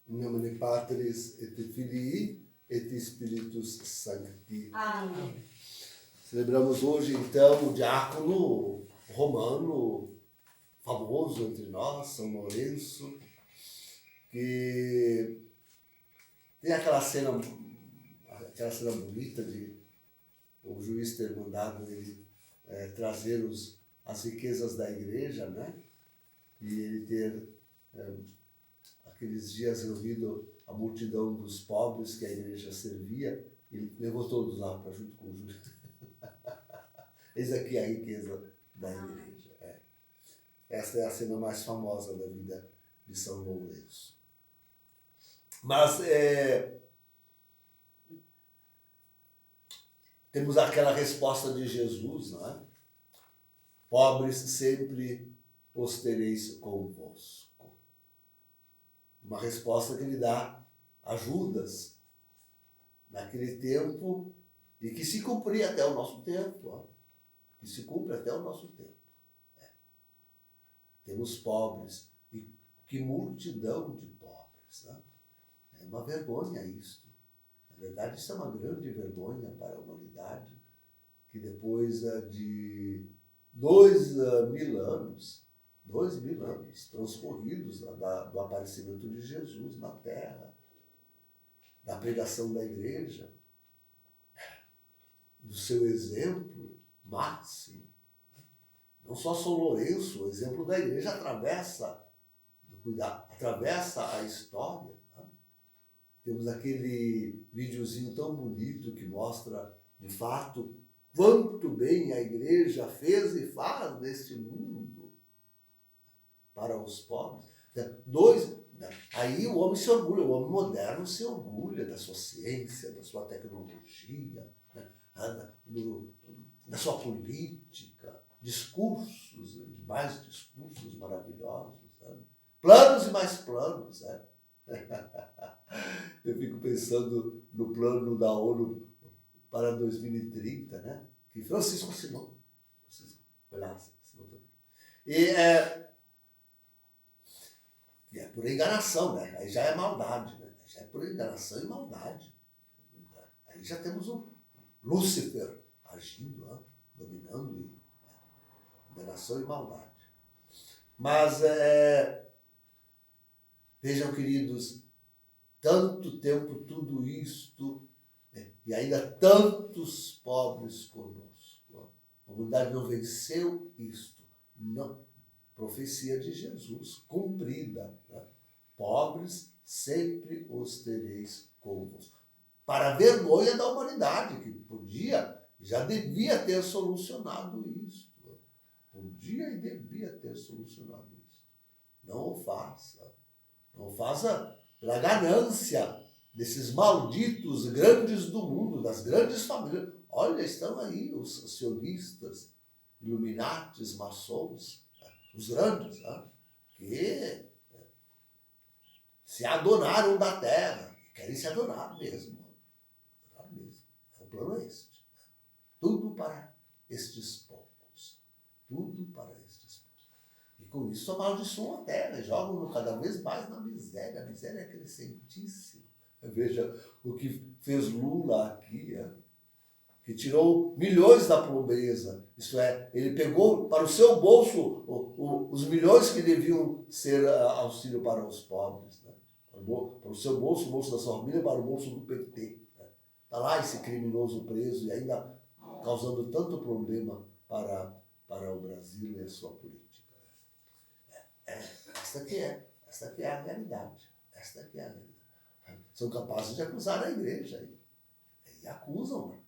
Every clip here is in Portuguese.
Em nome de Patris et Filii et Spiritus Sancti. Amém. Celebramos hoje, então, o diácono romano, famoso entre nós, São Lourenço, que tem aquela cena bonita de o juiz ter mandado ele trazer as riquezas da igreja, né? E ele ter, aqueles dias, reunido a multidão dos pobres que a igreja servia, e levou todos lá para junto com o juiz. Eis aqui a riqueza da igreja. Esta é a cena mais famosa da vida de São Lourenço. Mas temos aquela resposta de Jesus, não é? Pobres sempre os tereis convosco. Uma resposta que ele dá a Judas naquele tempo e que se cumpria até o nosso tempo. Ó. Que se cumpre até o nosso tempo. Temos pobres. E que multidão de pobres. Né? É uma vergonha isto. Na verdade, isso é uma grande vergonha para a humanidade, que depois de 2000 anos transcorridos do aparecimento de Jesus na Terra, da pregação da igreja, do seu exemplo máximo. Não só São Lourenço, o exemplo da igreja atravessa a história. Né? Temos aquele videozinho tão bonito que mostra, de fato, quanto bem a igreja fez e faz neste mundo para os pobres. Aí o homem se orgulha, o homem moderno se orgulha da sua ciência, da sua tecnologia, né? Da sua política, mais discursos maravilhosos, sabe? Planos e mais planos. Né? Eu fico pensando no plano da ONU para 2030, né? Que Francisco assinou. Foi lá, assinou também. E é por enganação, né? Aí já é maldade, né? Já é por enganação e maldade. Aí já temos o Lúcifer agindo, né? Dominando, enganação e maldade. Mas, vejam, queridos, tanto tempo, tudo isto, e ainda tantos pobres conosco. A humanidade não venceu isto. Não. Profecia de Jesus, cumprida. Né? Pobres sempre os tereis convosco. Para a vergonha da humanidade, que já devia ter solucionado isso. Podia e devia ter solucionado isso. Não o faça. Não o faça pela ganância desses malditos grandes do mundo, das grandes famílias. Olha, estão aí os sionistas, iluminatis, maçons, os grandes, né? Que se adonaram da terra, querem se adonar mesmo. O plano é este. Tudo para estes poucos. Tudo para estes poucos. E com isso amaldiçoam a terra, jogam cada vez mais na miséria. A miséria é crescentíssima. Veja o que fez Lula aqui, que tirou milhões da pobreza. Isto é, ele pegou para o seu bolso os milhões que deviam ser auxílio para os pobres. Né? Para o seu bolso, o bolso da sua família, para o bolso do PT. Está lá esse criminoso preso e ainda causando tanto problema para o Brasil e a sua política. Esta que é a realidade. Esta que é a realidade. São capazes de acusar a igreja. E acusam, né?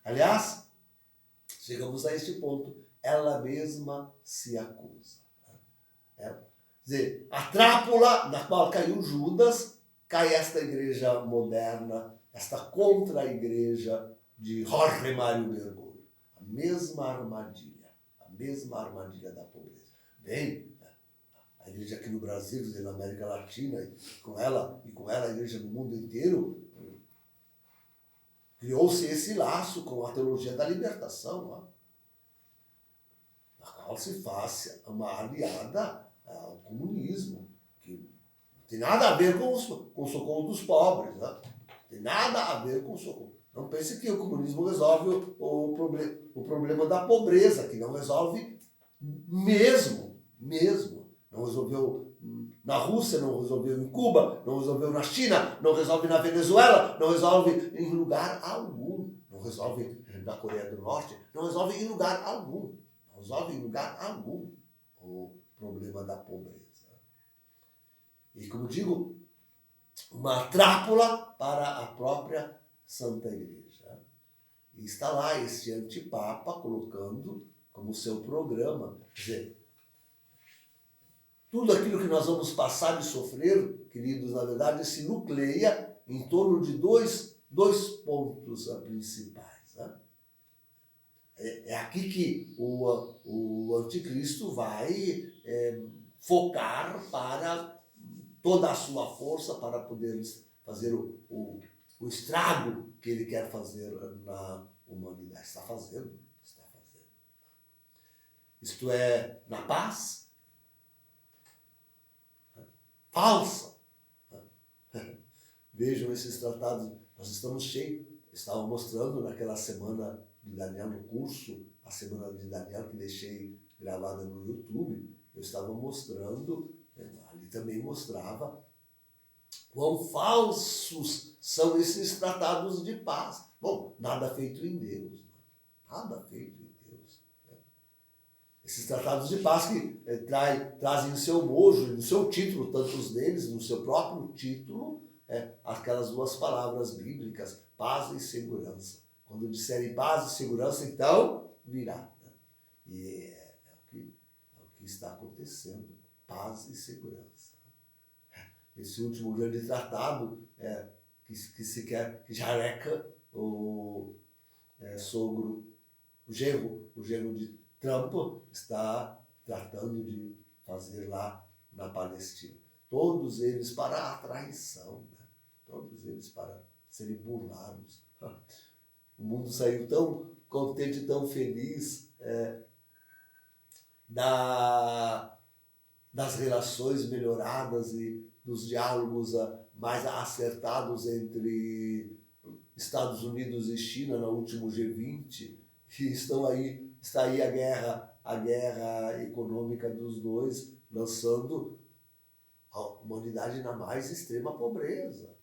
Aliás, chegamos a este ponto. Ela mesma se acusa. Quer dizer, a trápula na qual caiu Judas, cai esta igreja moderna, esta contra-igreja de Jorge Mário Bergoglio. A mesma armadilha da pobreza. Bem, a igreja aqui no Brasil, na América Latina, e com ela a igreja no mundo inteiro, criou-se esse laço com a teologia da libertação, na qual se faz uma aliada ao comunismo. que não tem nada a ver com o socorro dos pobres, né? Não tem nada a ver com o socorro. Não pense que o comunismo resolve o problema da pobreza, que não resolve mesmo. Não resolveu na Rússia, não resolveu em Cuba, não resolveu na China, não resolve na Venezuela, não resolve em lugar algum. Não resolve na Coreia do Norte, não resolve em lugar algum. Não resolve em lugar algum o problema da pobreza. E, como digo, uma trápula para a própria Santa Igreja. E está lá esse antipapa colocando como seu programa, quer dizer, tudo aquilo que nós vamos passar e sofrer, queridos, na verdade, se nucleia em torno de dois pontos principais. Né? É aqui que o anticristo vai focar para toda a sua força para poder fazer o estrago que ele quer fazer na humanidade. Está fazendo. Isto é, na paz falsa. Vejam esses tratados, nós estamos cheios, estava mostrando naquela semana de Daniel, no curso, a semana de Daniel que deixei gravada no YouTube, eu estava mostrando, ali também mostrava quão falsos são esses tratados de paz. Bom, nada feito em Deus. Nada feito em Deus. Esses tratados de paz que trazem em seu bojo, no seu título, tantos deles, no seu próprio título, aquelas duas palavras bíblicas, paz e segurança. Quando disserem paz e segurança, então virá. Né? E é o que está acontecendo. Paz e segurança. Esse último grande tratado que Jareca, o sogro, o genro de Trump, está tratando de fazer lá na Palestina. Todos eles para a traição, né? Todos eles para serem burlados. O mundo saiu tão contente, tão feliz das relações melhoradas e dos diálogos mais acertados entre Estados Unidos e China no último G20, que está aí a guerra econômica dos dois, lançando a humanidade na mais extrema pobreza.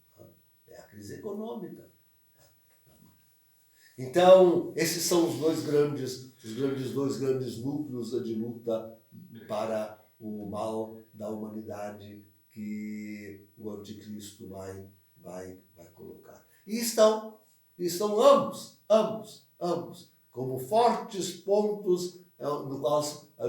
É a crise econômica. Então, esses são os dois grandes núcleos de luta para o mal da humanidade que o anticristo vai colocar. E estão ambos, como fortes pontos no qual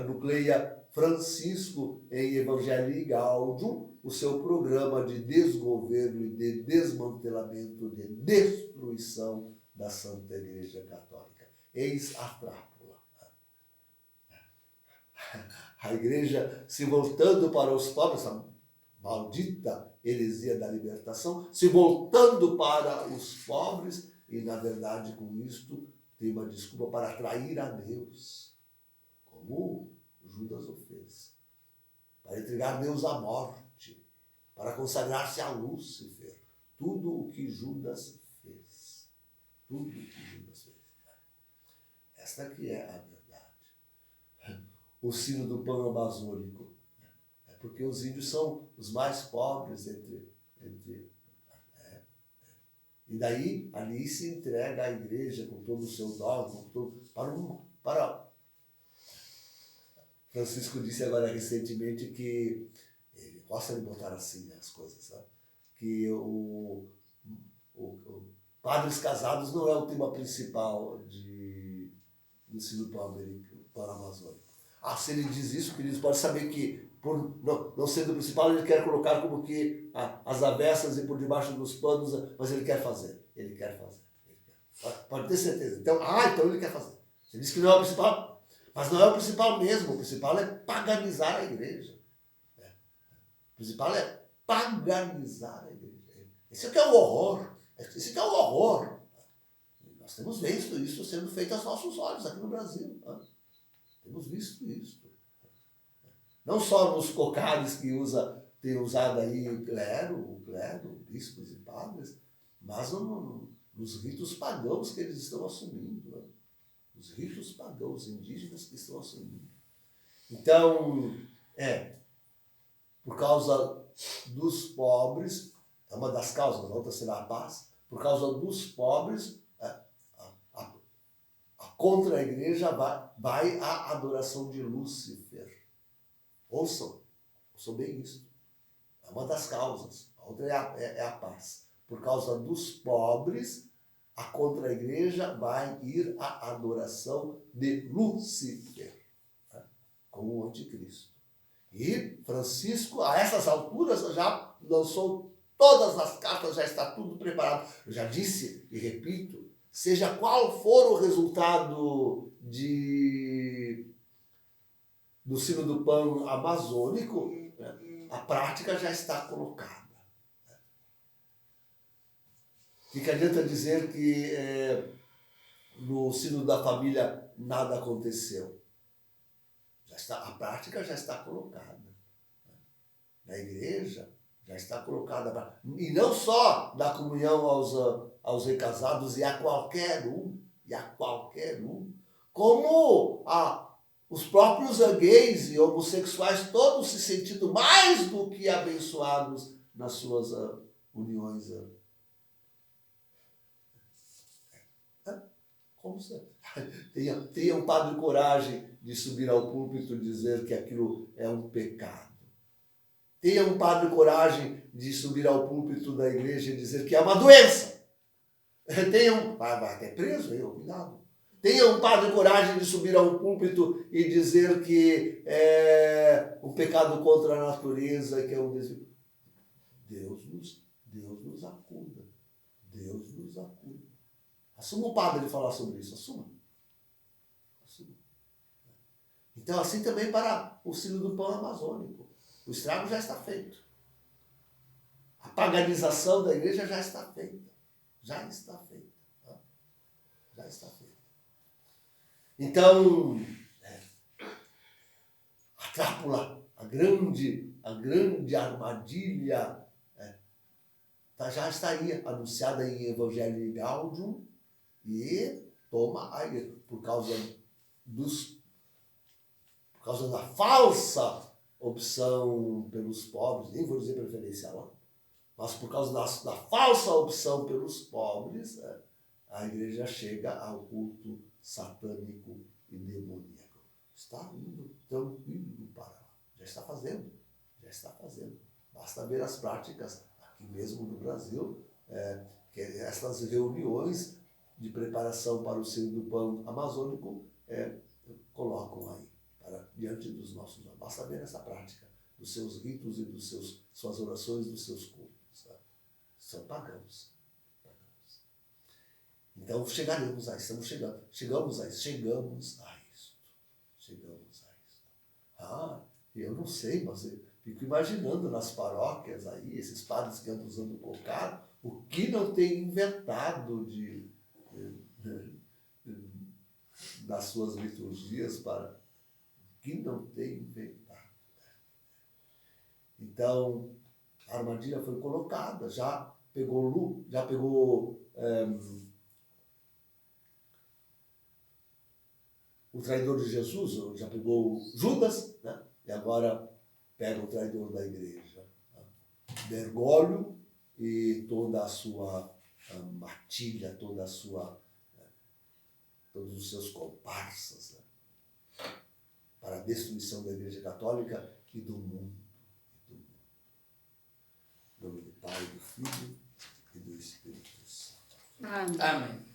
nucleia Francisco em Evangelii Gaudium, o seu programa de desgoverno e de desmantelamento, de destruição da Santa Igreja Católica. Eis a trápula. A Igreja se voltando para os pobres, essa maldita heresia da libertação, se voltando para os pobres e, na verdade, com isto, tem uma desculpa para atrair a Deus, como Judas o fez, para entregar Deus à morte, para consagrar-se a Lúcifer. Tudo o que Judas fez. Tudo o que Judas fez. Esta que é a verdade. O sino do pão amazônico. É porque os índios são os mais pobres e daí ali se entrega a igreja com todo o seu dogma, para Francisco disse agora recentemente que ele gosta de botar assim as coisas, sabe? Que padres casados não é o tema principal do sino pan-amazônico. Se ele diz isso, queridos, pode saber que, por não sendo o principal, ele quer colocar como que as avessas e por debaixo dos panos, mas ele quer fazer. Pode ter certeza. Então ele quer fazer. Ele diz que não é o principal, mas não é o principal mesmo. O principal é paganizar a igreja. O principal é paganizar a igreja. Esse aqui é o horror. Esse aqui é o horror. Nós temos visto isso sendo feito aos nossos olhos aqui no Brasil. Temos visto isso. Não só nos cocares que usa tem usado aí o clero, bispos e padres, mas nos ritos pagãos que eles estão assumindo, né? Os ritos pagãos indígenas que estão assumindo. Então, por causa dos pobres, é uma das causas, a outra será a paz, por causa dos pobres, contra a igreja vai a adoração de Lúcifer. Ouçam bem isso. É uma das causas. A outra é a paz. Por causa dos pobres, a contra a igreja vai ir a adoração de Lúcifer, né? Como o anticristo. E Francisco, a essas alturas, já lançou todas as cartas, já está tudo preparado. Eu já disse e repito, seja qual for o resultado do Sínodo do Pan amazônico, né, a prática já está colocada. O que adianta dizer que no Sínodo da Família nada aconteceu? A prática já está colocada. Na igreja já está colocada. E não só da comunhão aos recasados e a qualquer um, como os próprios gays e homossexuais, todos se sentindo mais do que abençoados nas suas uniões. Como se... Tenha um padre coragem de subir ao púlpito e dizer que aquilo é um pecado. Tenha um padre coragem de subir ao púlpito da igreja e dizer que é uma doença. Vai até preso, aí, cuidado. Tenha um padre coragem de subir ao púlpito e dizer que é um pecado contra a natureza, que é um desvio. Deus nos acuda. Deus nos acuda. Assuma o padre de falar sobre isso, assuma. Então, assim também para o Sínodo do Pan amazônico. O estrago já está feito. A paganização da igreja já está feita. Já está feita. Então, a trápula, a grande armadilha, já estaria anunciada em Evangelho Gaudium e toma aí, por causa da falsa opção pelos pobres, nem vou dizer preferencial, mas por causa da falsa opção pelos pobres, a igreja chega ao culto satânico e demoníaco. Está indo tranquilo para lá. Já está fazendo. Basta ver as práticas aqui mesmo no Brasil, que essas reuniões de preparação para o Sínodo do Pan amazônico colocam aí, diante dos nossos olhos. Basta ver essa prática, dos seus ritos e dos suas orações, dos seus cultos. São pagãos. Então chegamos a isso. Eu não sei, mas eu fico imaginando nas paróquias aí, esses padres que andam usando cocado, o que não tem inventado das suas liturgias o que não tem inventado. Então, a armadilha foi colocada, já pegou o traidor de Jesus, já pegou Judas, né? E agora pega o traidor da igreja. Né? Bergoglio e toda a sua matilha, todos os seus comparsas, né? Para a destruição da Igreja Católica e do mundo. Em nome do Pai, do Filho e do Espírito Santo. Amém.